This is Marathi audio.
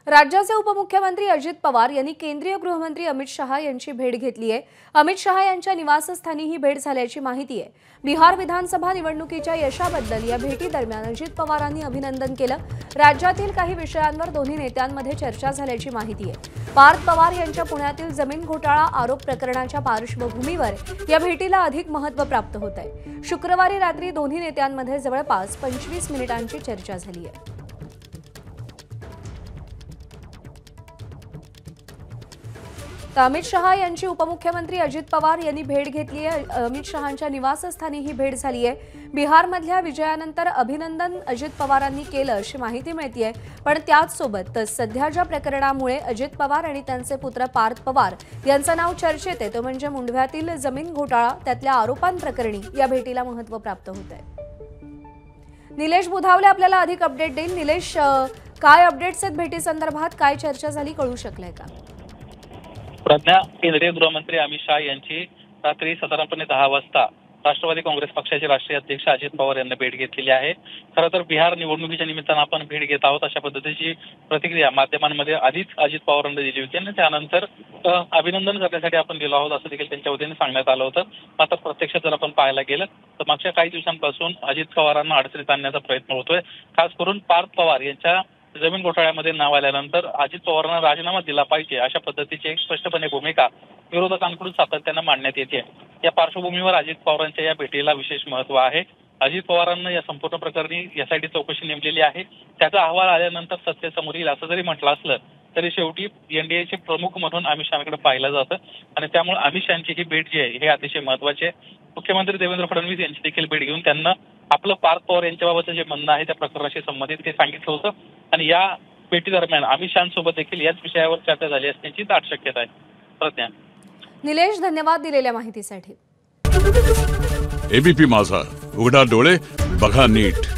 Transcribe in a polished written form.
राज्याचे उपमुख्यमंत्री अजित पवार यांनी केंद्रीय गृहमंत्री अमित शहा यांची भेट घेतली आहे। अमित शहा यांच्या निवासस्थानी ही भेट झाल्याची माहिती आहे। बिहार विधानसभा निवडणुकीच्या यशाबद्दल या भेटीदरम्यान अजित पवारांनी अभिनंदन केलं। राज्यातील काही विषयांवर दोन्ही नेत्यांमध्ये चर्चा झाल्याची माहिती आहे। पार्थ पवार यांच्या पुण्यातील जमीन घोटाळा आरोप प्रकरणाच्या पार्श्वभूमीवर या भेटीला अधिक महत्त्व प्राप्त होत आहे। शुक्रवारी रात्री दोन्ही नेत्यांमध्ये जवळपास 25 मिनिटांची चर्चा झाली आहे। अमित शहा यांची उपमुख्यमंत्री अजित पवार यांनी भेट घेतली आहे। अमित शहांच्या निवासस्थानी ही भेट झाली आहे। बिहारमधल्या विजयानंतर अभिनंदन अजित पवारांनी केलं अशी माहिती मिळतेय। पण त्याचसोबत सध्याच्या प्रकरणामुळे अजित पवार आणि त्यांचे पुत्र पार्थ पवार यांचं नाव चर्चेत आहे। तो म्हणजे मुंढव्यातील जमीन घोटाळा त्यातल्या आरोपांप्रकरणी या भेटीला महत्त्व प्राप्त होत आहे। निलेश बुधावले आपल्याला अधिक अपडेट देईल। निलेश, काय अपडेट्स आहेत भेटीसंदर्भात, काय चर्चा झाली कळू शकलंय का? प्रज्ञा, केंद्रीय गृहमंत्री अमित शहा यांची रात्री साधारणपणे 10 वाजता राष्ट्रवादी काँग्रेस पक्षाचे राष्ट्रीय अध्यक्ष अजित पवार यांना भेट घेतलेली आहे। खरं तर बिहार निवडणुकीच्या निमित्तानं आपण भेट घेत आहोत अशा पद्धतीची प्रतिक्रिया माध्यमांमध्ये आधीच अजित पवारांनी दिली होती आणि त्यानंतर अभिनंदन करण्यासाठी आपण गेलो आहोत असं देखील त्यांच्या वतीने सांगण्यात आलं होतं। मात्र प्रत्यक्षात जर आपण पाहायला गेलं तर मागच्या काही दिवसांपासून अजित पवारांना अडचणीत आणण्याचा प्रयत्न होतोय। खास करून पार्थ पवार यांच्या जमीन घोटाळ्यामध्ये नाव आल्यानंतर अजित पवारांना राजीनामा दिला पाहिजे अशा पद्धतीची एक स्पष्टपणे भूमिका विरोधकांकडून सातत्यानं मांडण्यात येते। या पार्श्वभूमीवर अजित पवारांच्या या भेटीला विशेष महत्त्व आहे। अजित पवारांना या संपूर्ण प्रकरणी एसआयटी चौकशी नेमलेली आहे। त्याचा अहवाल आल्यानंतर सत्तेसमोर येईल असं जरी म्हटलं असलं तरी शेवटी एनडीएचे प्रमुख म्हणून अमित शहाकडे पाहिलं जातं आणि त्यामुळे अमित शहाची ही भेट जी आहे हे अतिशय महत्त्वाचे आहे। मुख्यमंत्री देवेंद्र फडणवीस यांची देखील भेट घेऊन त्यांना आपलं पार्थ पवार यांच्याबाबतचं जे म्हणणं आहे त्या प्रकरणाशी संबंधित ते सांगितलं होतं आणि या भेटी दरम्यान अमित शहासोबत देखील याच विषयावर चर्चा झाली असण्याची दाट शक्यता आहे। प्रज्ञा, निलेश, धन्यवाद दिलेल्या माहितीसाठी। एबीपी माझा, उघडा डोळे बघा नीट।